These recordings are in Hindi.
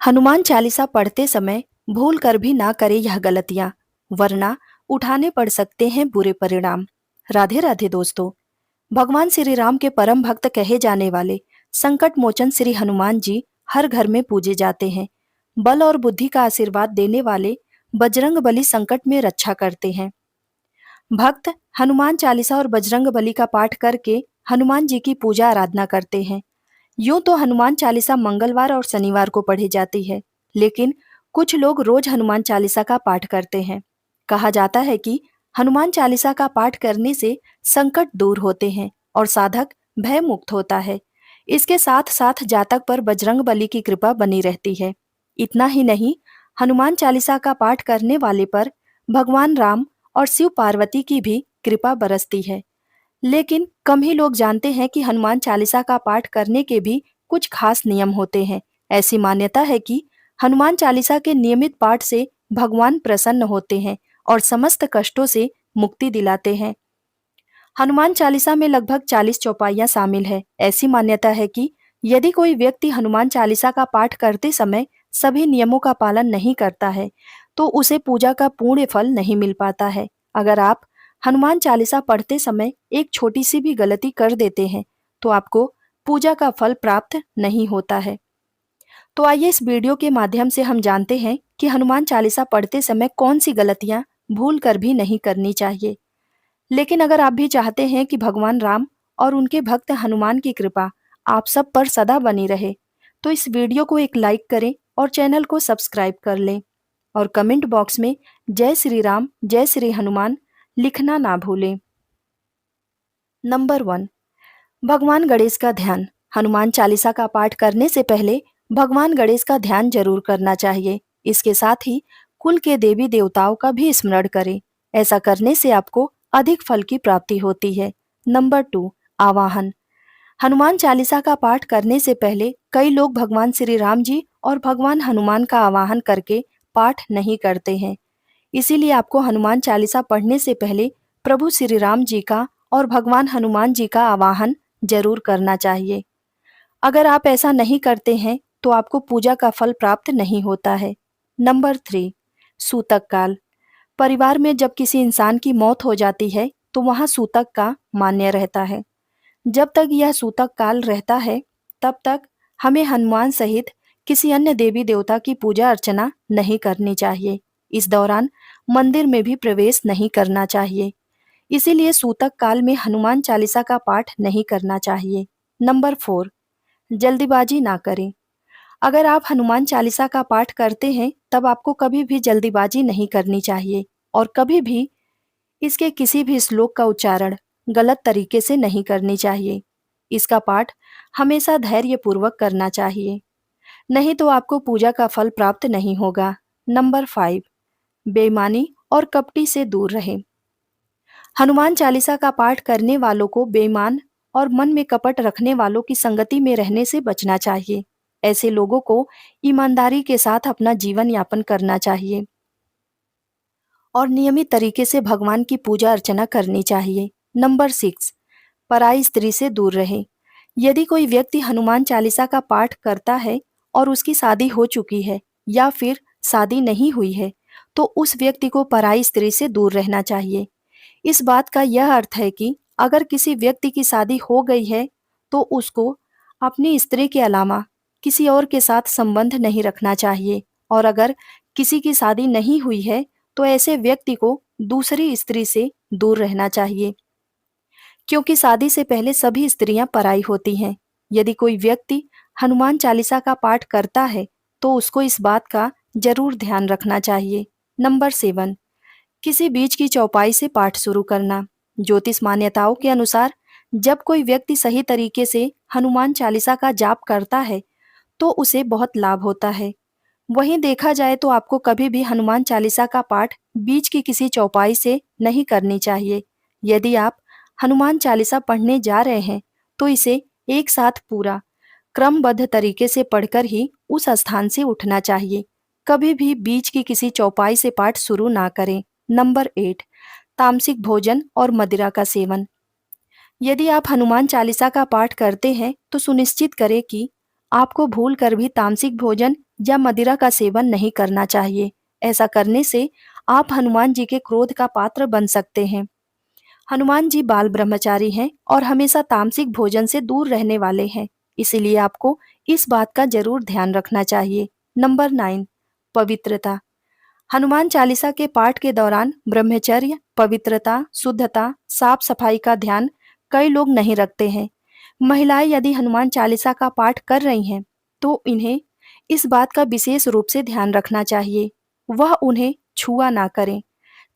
हनुमान चालीसा पढ़ते समय भूल कर भी ना करें यह गलतियां, वरना उठाने पड़ सकते हैं बुरे परिणाम। राधे राधे दोस्तों। भगवान श्री राम के परम भक्त कहे जाने वाले संकट मोचन श्री हनुमान जी हर घर में पूजे जाते हैं। बल और बुद्धि का आशीर्वाद देने वाले बजरंग बली संकट में रक्षा करते हैं। भक्त हनुमान चालीसा और बजरंग बली का पाठ करके हनुमान जी की पूजा आराधना करते हैं। यूं तो हनुमान चालीसा मंगलवार और शनिवार को पढ़ी जाती है, लेकिन कुछ लोग रोज हनुमान चालीसा का पाठ करते हैं। कहा जाता है कि हनुमान चालीसा का पाठ करने से संकट दूर होते हैं और साधक भय मुक्त होता है। इसके साथ साथ जातक पर बजरंग बली की कृपा बनी रहती है। इतना ही नहीं, हनुमान चालीसा का पाठ करने वाले पर भगवान राम और शिव पार्वती की भी कृपा बरसती है। लेकिन कम ही लोग जानते हैं कि हनुमान चालीसा का पाठ करने के भी कुछ खास नियम होते हैं। ऐसी मान्यता है कि हनुमान चालीसा के नियमित पाठ से भगवान प्रसन्न होते हैं और समस्त कष्टों से मुक्ति दिलाते हैं। हनुमान चालीसा में लगभग 40 चौपाइयां शामिल है। ऐसी मान्यता है कि यदि कोई व्यक्ति हनुमान चालीसा का पाठ करते समय सभी नियमों का पालन नहीं करता है, तो उसे पूजा का पूर्ण फल नहीं मिल पाता है। अगर आप हनुमान चालीसा पढ़ते समय एक छोटी सी भी गलती कर देते हैं, तो आपको पूजा का फल प्राप्त नहीं होता है। तो आइए इस वीडियो के माध्यम से हम जानते हैं कि हनुमान चालीसा पढ़ते समय कौन सी गलतियां भूल कर भी नहीं करनी चाहिए। लेकिन अगर आप भी चाहते हैं कि भगवान राम और उनके भक्त हनुमान की कृपा आप सब पर सदा बनी रहे, तो इस वीडियो को एक लाइक करें और चैनल को सब्सक्राइब कर लें और कमेंट बॉक्स में जय श्री राम, जय श्री हनुमान लिखना ना भूलें। नंबर 1, भगवान गणेश का ध्यान। हनुमान चालीसा का पाठ करने से पहले भगवान गणेश का ध्यान जरूर करना चाहिए। इसके साथ ही कुल के देवी देवताओं का भी स्मरण करें। ऐसा करने से आपको अधिक फल की प्राप्ति होती है। नंबर 2, आवाहन। हनुमान चालीसा का पाठ करने से पहले कई लोग भगवान श्री राम जी और भगवान हनुमान का आवाहन करके पाठ नहीं करते हैं। इसीलिए आपको हनुमान चालीसा पढ़ने से पहले प्रभु श्री राम जी का और भगवान हनुमान जी का आवाहन जरूर करना चाहिए। अगर आप ऐसा नहीं करते हैं तो आपको पूजा का फल प्राप्त नहीं होता है। नंबर 3, सूतक काल। परिवार में जब किसी इंसान की मौत हो जाती है तो वहां सूतक का मान्य रहता है। जब तक यह सूतक काल रहता है, तब तक हमें हनुमान सहित किसी अन्य देवी देवता की पूजा अर्चना नहीं करनी चाहिए। इस दौरान मंदिर में भी प्रवेश नहीं करना चाहिए। इसीलिए सूतक काल में हनुमान चालीसा का पाठ नहीं करना चाहिए। नंबर 4, जल्दीबाजी ना करें। अगर आप हनुमान चालीसा का पाठ करते हैं, तब आपको कभी भी जल्दीबाजी नहीं करनी चाहिए और कभी भी इसके किसी भी श्लोक का उच्चारण गलत तरीके से नहीं करनी चाहिए। इसका पाठ हमेशा धैर्य पूर्वक करना चाहिए, नहीं तो आपको पूजा का फल प्राप्त नहीं होगा। नंबर 5, बेईमानी और कपटी से दूर रहें। हनुमान चालीसा का पाठ करने वालों को बेईमान और मन में कपट रखने वालों की संगति में रहने से बचना चाहिए। ऐसे लोगों को ईमानदारी के साथ अपना जीवन यापन करना चाहिए और नियमित तरीके से भगवान की पूजा अर्चना करनी चाहिए। नंबर 6, पराई स्त्री से दूर रहें। यदि कोई व्यक्ति हनुमान चालीसा का पाठ करता है और उसकी शादी हो चुकी है या फिर शादी नहीं हुई है, तो उस व्यक्ति को पराई स्त्री से दूर रहना चाहिए। इस बात का यह अर्थ है कि अगर किसी व्यक्ति की शादी हो गई है, तो उसको अपनी स्त्री के अलावा किसी और के साथ संबंध नहीं रखना चाहिए और अगर किसी की शादी नहीं हुई है, तो ऐसे व्यक्ति को दूसरी स्त्री से दूर रहना चाहिए, क्योंकि शादी से पहले सभी स्त्रियां पराई होती हैं। यदि कोई व्यक्ति हनुमान चालीसा का पाठ करता है, तो उसको इस बात का जरूर ध्यान रखना चाहिए। नंबर 7, किसी बीच की चौपाई से पाठ शुरू करना। ज्योतिष मान्यताओं के अनुसार जब कोई व्यक्ति सही तरीके से हनुमान चालीसा का जाप करता है, तो उसे बहुत लाभ होता है। वहीं देखा जाए तो आपको कभी भी हनुमान चालीसा का पाठ बीच की किसी चौपाई से नहीं करनी चाहिए। यदि आप हनुमान चालीसा पढ़ने जा रहे हैं, तो इसे एक साथ पूरा क्रमबद्ध तरीके से पढ़कर ही उस स्थान से उठना चाहिए। कभी भी बीच की किसी चौपाई से पाठ शुरू ना करें। नंबर 8, तामसिक भोजन और मदिरा का सेवन। यदि आप हनुमान चालीसा का पाठ करते हैं, तो सुनिश्चित करें कि आपको भूल कर भी तामसिक भोजन या मदिरा का सेवन नहीं करना चाहिए। ऐसा करने से आप हनुमान जी के क्रोध का पात्र बन सकते हैं। हनुमान जी बाल ब्रह्मचारी हैं और हमेशा तामसिक भोजन से दूर रहने वाले हैं, इसीलिए आपको इस बात का जरूर ध्यान रखना चाहिए। नंबर 9, पवित्रता। हनुमान चालीसा के पाठ के दौरान ब्रह्मचर्य, पवित्रता, शुद्धता, साफ सफाई का ध्यान कई लोग नहीं रखते हैं। महिलाएं यदि हनुमान चालीसा का पाठ कर रही हैं, तो इन्हें इस बात का विशेष रूप से ध्यान रखना चाहिए, वह उन्हें छुआ ना करें।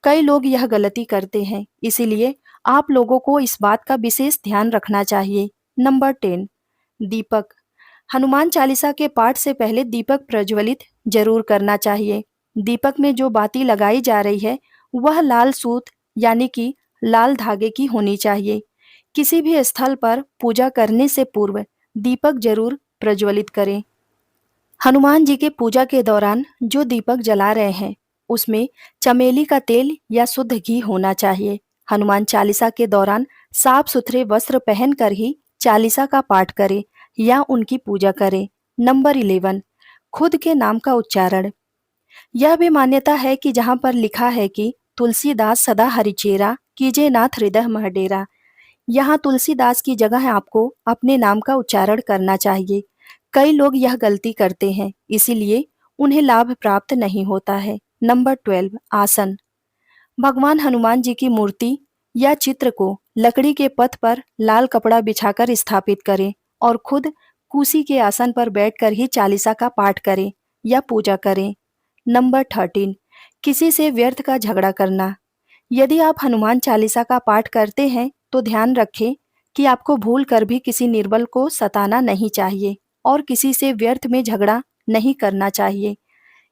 कई लोग यह गलती करते हैं, इसीलिए आप लोगों को इस बात का विशेष ध्यान रखना चाहिए। नंबर 10, दीपक। हनुमान चालीसा के पाठ से पहले दीपक प्रज्वलित जरूर करना चाहिए। दीपक में जो बाती लगाई जा रही है वह लाल सूत यानी कि लाल धागे की होनी चाहिए। किसी भी स्थल पर पूजा करने से पूर्व दीपक जरूर प्रज्वलित करें। हनुमान जी के पूजा के दौरान जो दीपक जला रहे हैं उसमें चमेली का तेल या शुद्ध घी होना चाहिए। हनुमान चालीसा के दौरान साफ सुथरे वस्त्र पहनकर ही चालीसा का पाठ करें या उनकी पूजा करें। नंबर 11, खुद के नाम का उच्चारण। यह भी मान्यता है कि जहाँ पर लिखा है कि तुलसीदास सदा हरिचेरा, कीजे नाथ हृदय मह डेरा, यहाँ तुलसीदास की जगह आपको अपने नाम का उच्चारण करना चाहिए। कई लोग यह गलती करते हैं, इसीलिए उन्हें लाभ प्राप्त नहीं होता है। नंबर 12, आसन। भगवान हनुमान जी की मूर्ति या चित्र को लकड़ी के पथ पर लाल कपड़ा बिछाकर स्थापित करें और खुद कुर्सी के आसन पर बैठकर ही चालीसा का पाठ करें या पूजा करें। नंबर 13, किसी से व्यर्थ का झगड़ा करना। यदि आप हनुमान चालीसा का पाठ करते हैं तो ध्यान रखें कि आपको भूल कर भी किसी निर्बल को सताना नहीं चाहिए और किसी से व्यर्थ में झगड़ा नहीं करना चाहिए।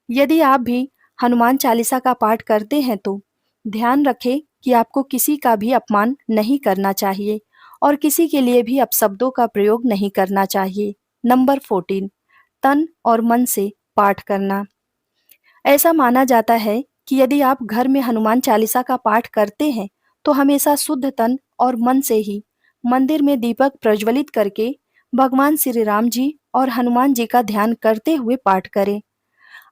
यदि आप भी हनुमान चालीसा का पाठ करते हैं तो ध्यान रखें कि आपको किसी का भी अपमान नहीं करना चाहिए और किसी के लिए भी अपशब्दों का प्रयोग नहीं करना चाहिए। नंबर 14, तन और मन से पाठ करना। ऐसा माना जाता है कि यदि आप घर में हनुमान चालीसा का पाठ करते हैं तो हमेशा शुद्ध तन और मन से ही मंदिर में दीपक प्रज्वलित करके भगवान श्री राम जी और हनुमान जी का ध्यान करते हुए पाठ करें।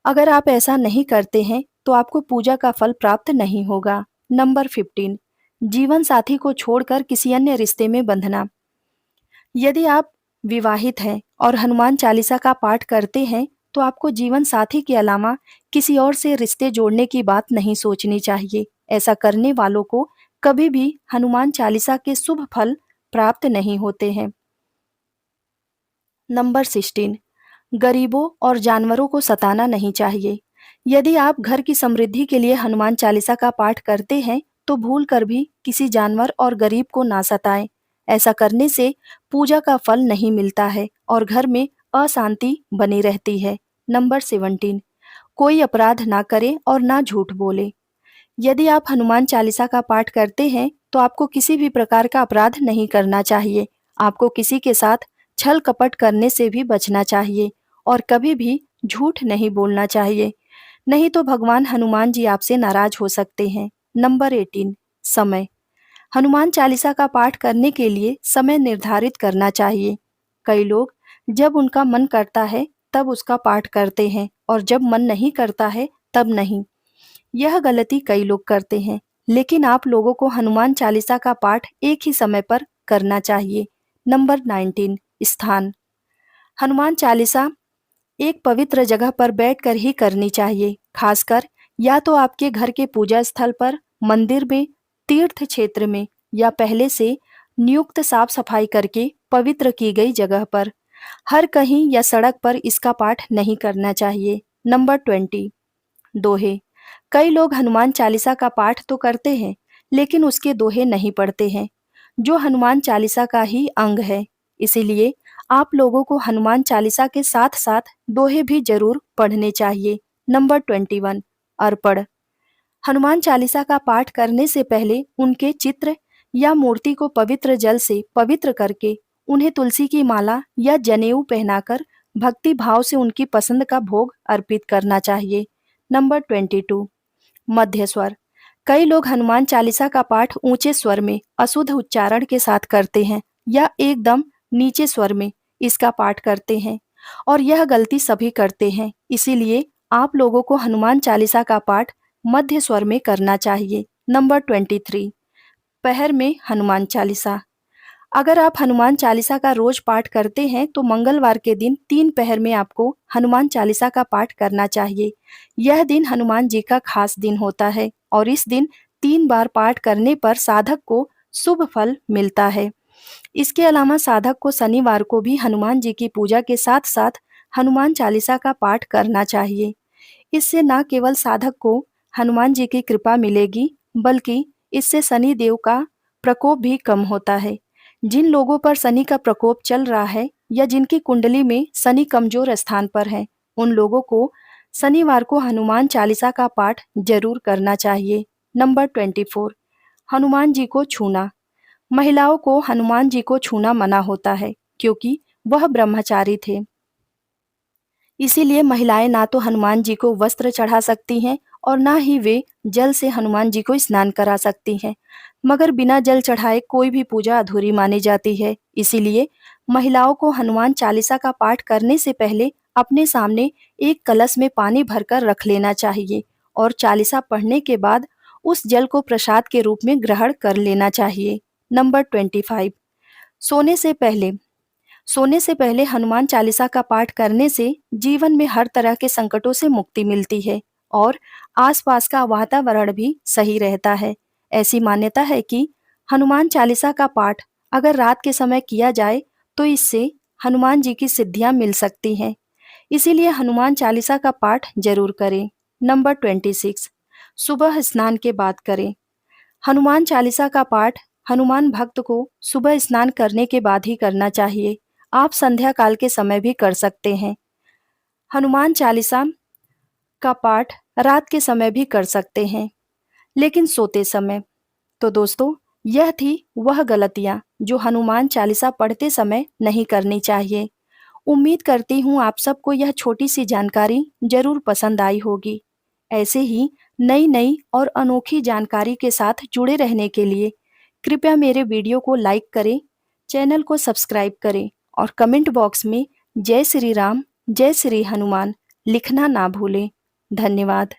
अगर आप ऐसा नहीं करते हैं तो आपको पूजा का फल प्राप्त नहीं होगा। नंबर 15, जीवन साथी को छोड़कर किसी अन्य रिश्ते में बंधना। यदि आप विवाहित हैं और हनुमान चालीसा का पाठ करते हैं तो आपको जीवन साथी के अलावा किसी और से रिश्ते जोड़ने की बात नहीं सोचनी चाहिए। ऐसा करने वालों को कभी भी हनुमान चालीसा के शुभ फल प्राप्त नहीं होते हैं। नंबर 16, गरीबों और जानवरों को सताना नहीं चाहिए। यदि आप घर की समृद्धि के लिए हनुमान चालीसा का पाठ करते हैं तो भूल कर भी किसी जानवर और गरीब को ना सताएं। ऐसा करने से पूजा का फल नहीं मिलता है और घर में अशांति बनी रहती है। नंबर 17, कोई अपराध ना करे और ना झूठ बोले। यदि आप हनुमान चालीसा का पाठ करते हैं तो आपको किसी भी प्रकार का अपराध नहीं करना चाहिए। आपको किसी के साथ छल कपट करने से भी बचना चाहिए और कभी भी झूठ नहीं बोलना चाहिए, नहीं तो भगवान हनुमान जी आपसे नाराज हो सकते हैं। नंबर 18, समय। हनुमान चालीसा का पाठ करने के लिए समय निर्धारित करना चाहिए। कई लोग जब उनका मन करता है तब उसका पाठ करते हैं और जब मन नहीं करता है तब नहीं। यह गलती कई लोग करते हैं, लेकिन आप लोगों को हनुमान चालीसा का पाठ एक ही समय पर करना चाहिए। नंबर 19, स्थान। हनुमान चालीसा एक पवित्र जगह पर बैठकर ही करनी चाहिए, खासकर या तो आपके घर के पूजा स्थल पर, मंदिर में, तीर्थ क्षेत्र में या पहले से नियुक्त साफ सफाई करके पवित्र की गई जगह पर। हर कहीं या सड़क पर इसका पाठ नहीं करना चाहिए। नंबर 20, दोहे। कई लोग हनुमान चालीसा का पाठ तो करते हैं लेकिन उसके दोहे नहीं पढ़ते हैं, जो हनुमान चालीसा का ही अंग है। इसीलिए आप लोगों को हनुमान चालीसा के साथ साथ दोहे भी जरूर पढ़ने चाहिए। नंबर 21, अर्पण। हनुमान चालीसा का पाठ करने से पहले उनके चित्र या मूर्ति को पवित्र जल से पवित्र करके उन्हें तुलसी की माला या जनेऊ पहनाकर भक्ति भाव से उनकी पसंद का भोग अर्पित करना चाहिए। नंबर 22, मध्य स्वर। कई लोग हनुमान चालीसा का पाठ ऊंचे स्वर में अशुद्ध उच्चारण के साथ करते हैं या एकदम नीचे स्वर में इसका पाठ करते हैं। और यह गलती सभी करते हैं। इसीलिए आप लोगों को हनुमान चालीसा का पाठ मध्य स्वर में करना चाहिए। नंबर 23, पहर में हनुमान चालीसा। अगर आप हनुमान चालीसा का रोज पाठ करते हैं तो मंगलवार के दिन 3 पहर में आपको हनुमान चालीसा का पाठ करना चाहिए। यह दिन हनुमान जी का खास दिन होता है और इस दिन 3 बार पाठ करने पर साधक को शुभ फल मिलता है। इसके अलावा साधक को शनिवार को भी हनुमान जी की पूजा के साथ साथ हनुमान चालीसा का पाठ करना चाहिए। इससे न केवल साधक को हनुमान जी की कृपा मिलेगी, बल्कि इससे शनि देव का प्रकोप भी कम होता है। जिन लोगों पर शनि का प्रकोप चल रहा है या जिनकी कुंडली में शनि कमजोर स्थान पर है, उन लोगों को शनिवार को हनुमान चालीसा का पाठ जरूर करना चाहिए। नंबर 24, हनुमान जी को छूना। महिलाओं को हनुमान जी को छूना मना होता है, क्योंकि वह ब्रह्मचारी थे। इसीलिए महिलाएं ना तो हनुमान जी को वस्त्र चढ़ा सकती हैं और ना ही वे जल से हनुमान जी को स्नान करा सकती हैं। मगर बिना जल चढ़ाए कोई भी पूजा अधूरी मानी जाती है। इसीलिए महिलाओं को हनुमान चालीसा का पाठ करने से पहले अपने सामने एक कलश में पानी भरकर रख लेना चाहिए और चालीसा पढ़ने के बाद उस जल को प्रसाद के रूप में ग्रहण कर लेना चाहिए। नंबर 25, सोने से पहले। सोने से पहले हनुमान चालीसा का पाठ करने से जीवन में हर तरह के संकटों से मुक्ति मिलती है और आसपास का वातावरण भी सही रहता है। ऐसी मान्यता है कि हनुमान चालीसा का पाठ अगर रात के समय किया जाए तो इससे हनुमान जी की सिद्धियां मिल सकती हैं। इसीलिए हनुमान चालीसा का पाठ जरूर करें। नंबर 26, सुबह स्नान के बाद करें। हनुमान चालीसा का पाठ हनुमान भक्त को सुबह स्नान करने के बाद ही करना चाहिए। आप संध्या काल के समय भी कर सकते हैं। हनुमान चालीसा का पाठ रात के समय भी कर सकते हैं, लेकिन सोते समय। तो दोस्तों, यह थी वह गलतियां जो हनुमान चालीसा पढ़ते समय नहीं करनी चाहिए। उम्मीद करती हूँ आप सबको यह छोटी सी जानकारी जरूर पसंद आई होगी। ऐसे ही नई नई और अनोखी जानकारी के साथ जुड़े रहने के लिए कृपया मेरे वीडियो को लाइक करें, चैनल को सब्सक्राइब करें और कमेंट बॉक्स में जय श्री राम, जय श्री हनुमान लिखना ना भूलें। धन्यवाद।